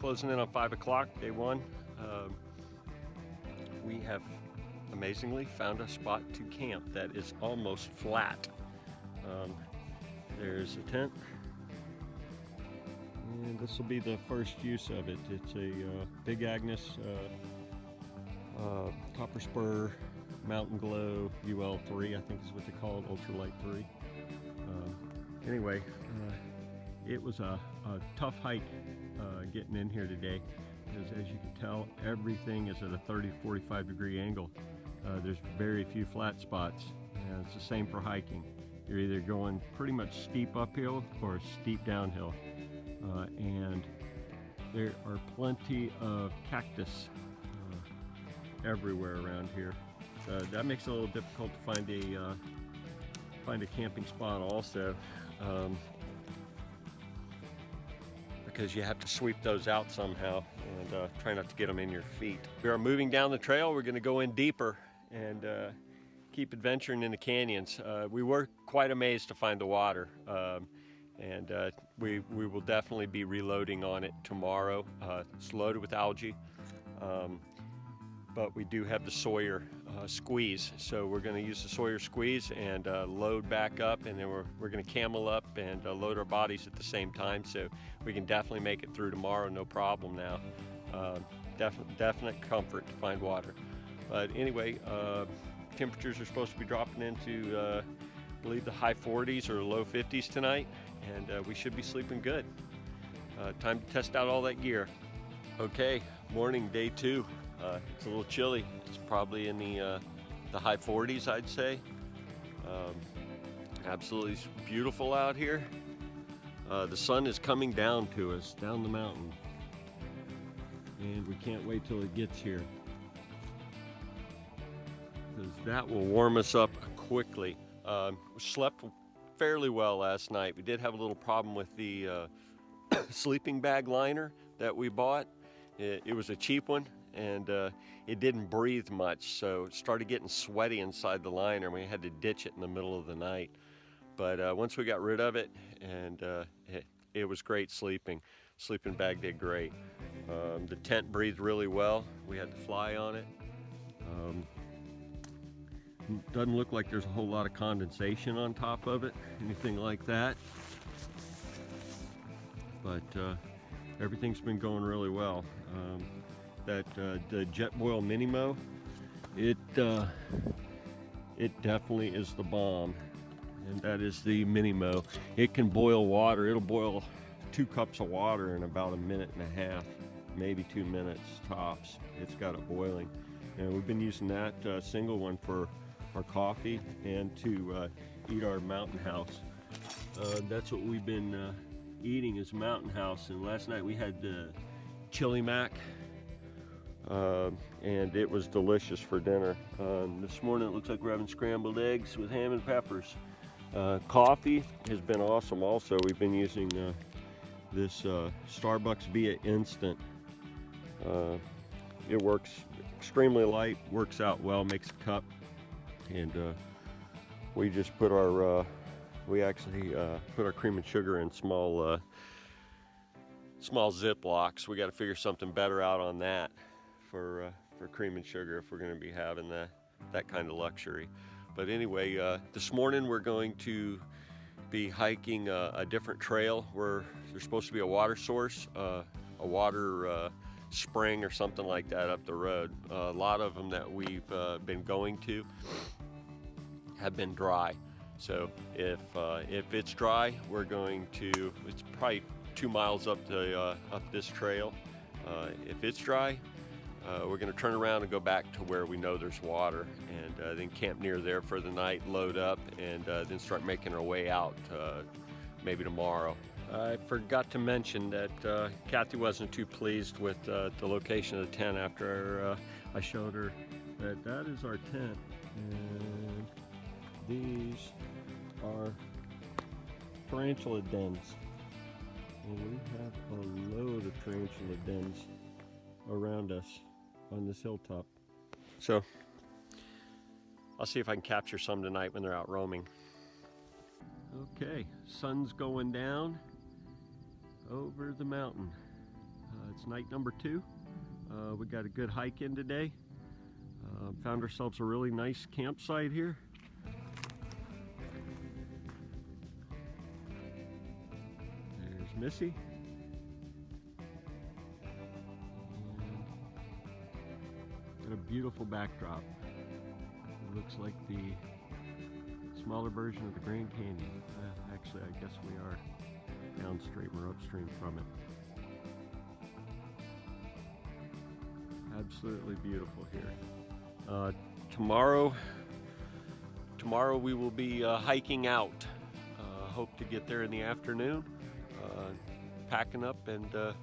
closing in on 5 o'clock, day one. We have amazingly found a spot to camp that is almost flat. There's a tent, and this will be the first use of it. It's a Big Agnes Copper Spur Mountain Glow UL3, I think is what they call it, Ultralight 3. Anyway, it was a tough hike getting in here today, because as you can tell, everything is at a 30-45 degree angle. There's very few flat spots, and it's the same for hiking. You're either going pretty much steep uphill or steep downhill, and there are plenty of cactus everywhere around here. That makes it a little difficult to find a camping spot also, because you have to sweep those out somehow and try not to get them in your feet. We are moving down the trail. We're going to go in deeper and keep adventuring in the canyons. We were quite amazed to find the water, and we will definitely be reloading on it tomorrow. It's loaded with algae, but we do have the Sawyer squeeze, so we're going to use the Sawyer squeeze and load back up, and then we're going to camel up and load our bodies at the same time, so we can definitely make it through tomorrow, no problem now. Definite comfort to find water. But anyway, temperatures are supposed to be dropping into I believe the high 40s or low 50s tonight, and we should be sleeping good. Time to test out all that gear. Okay, morning, day two. It's a little chilly. It's probably in the high 40s, I'd say. Absolutely beautiful out here. The sun is coming down to us, down the mountain, and we can't wait till it gets here, because that will warm us up quickly. We slept fairly well last night. We did have a little problem with the sleeping bag liner that we bought. It was a cheap one, and it didn't breathe much, so it started getting sweaty inside the liner, and we had to ditch it in the middle of the night. But once we got rid of it, and it was great sleeping. Sleeping bag did great. The tent breathed really well. We had to fly on it. Doesn't look like there's a whole lot of condensation on top of it, anything like that. But everything's been going really well. The Jetboil Minimo, it definitely is the bomb, and that is the Minimo. It can boil water. It'll boil 2 cups of water in about 1.5 minutes, maybe 2 minutes tops. It's got it boiling, and we've been using that single one for our coffee and to eat our Mountain House. That's what we've been eating, is Mountain House, and last night we had the chili mac. And it was delicious for dinner. This morning it looks like we're having scrambled eggs with ham and peppers. Coffee has been awesome also. We've been using this Starbucks Via Instant. It works extremely light, works out well, makes a cup, and we just put our put our cream and sugar in small Ziplocs. We got to figure something better out on that for cream and sugar if we're going to be having that kind of luxury. But anyway, this morning we're going to be hiking a different trail where there's supposed to be a water source, a water spring or something like that up the road. A lot of them that we've been going to have been dry. So if it's dry, we're going to, it's probably 2 miles up this trail. If it's dry, we're going to turn around and go back to where we know there's water, and then camp near there for the night, load up, and then start making our way out maybe tomorrow. I forgot to mention that Cathy wasn't too pleased with the location of the tent after I showed her that is our tent, and these are tarantula dens. And we have a load of tarantula dens around us on this hilltop. So I'll see if I can capture some tonight when they're out roaming. Okay, sun's going down over the mountain. It's night number 2. We got a good hike in today. Found ourselves a really nice campsite here. There's Missy. Got a beautiful backdrop. It looks like the smaller version of the Grand Canyon. Actually, I guess we are downstream or upstream from it. Absolutely beautiful here. Tomorrow we will be hiking out. Hope to get there in the afternoon. Packing up and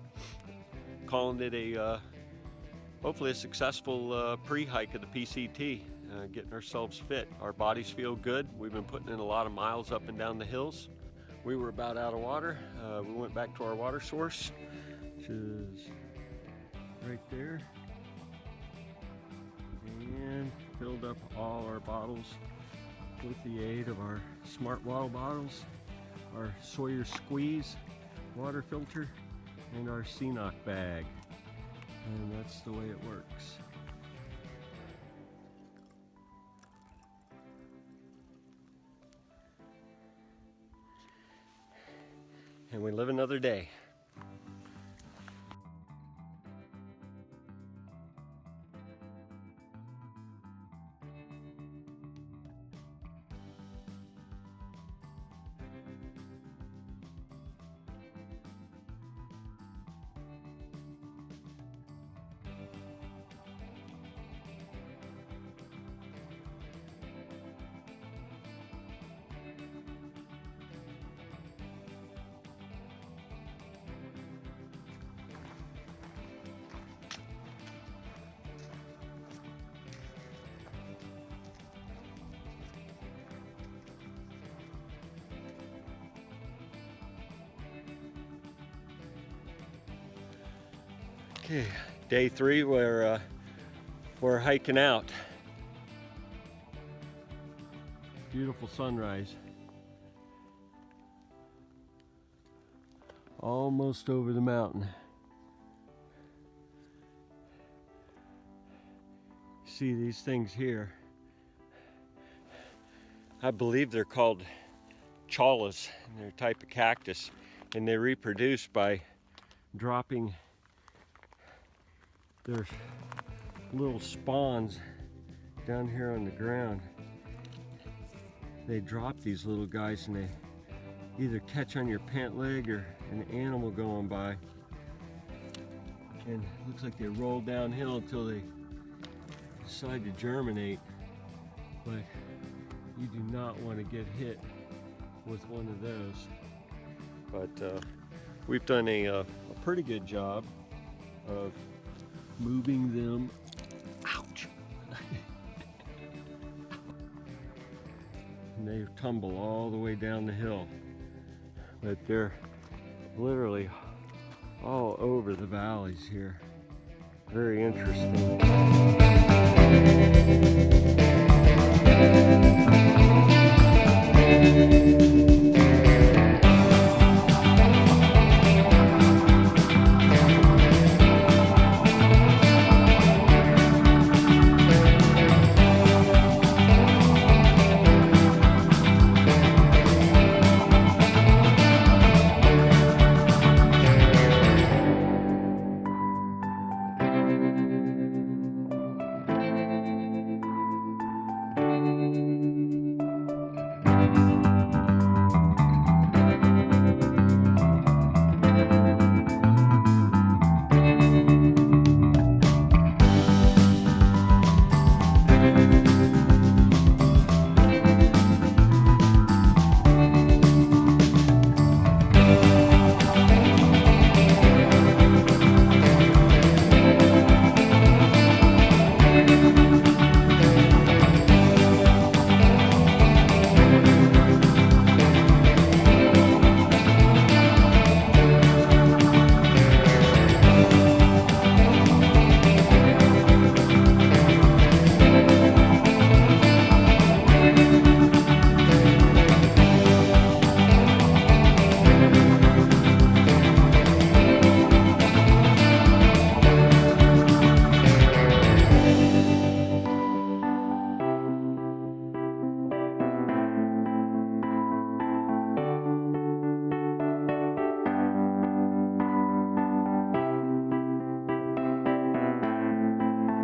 calling it a hopefully a successful pre-hike of the PCT. Getting ourselves fit. Our bodies feel good. We've been putting in a lot of miles up and down the hills. We were about out of water. We went back to our water source, which is right there, and filled up all our bottles with the aid of our Smart Water bottles, our Sawyer Squeeze water filter, and our CNOC bag. And that's the way it works. And we live another day. Okay, day 3, we're hiking out. Beautiful sunrise. Almost over the mountain. See these things here. I believe they're called challas, and they're a type of cactus, and they reproduce by dropping their little spawns down here on the ground. They drop these little guys and they either catch on your pant leg or an animal going by. And it looks like they roll downhill until they decide to germinate. But you do not want to get hit with one of those. But we've done a pretty good job of moving them. Ouch! And they tumble all the way down the hill. But they're literally all over the valleys here. Very interesting.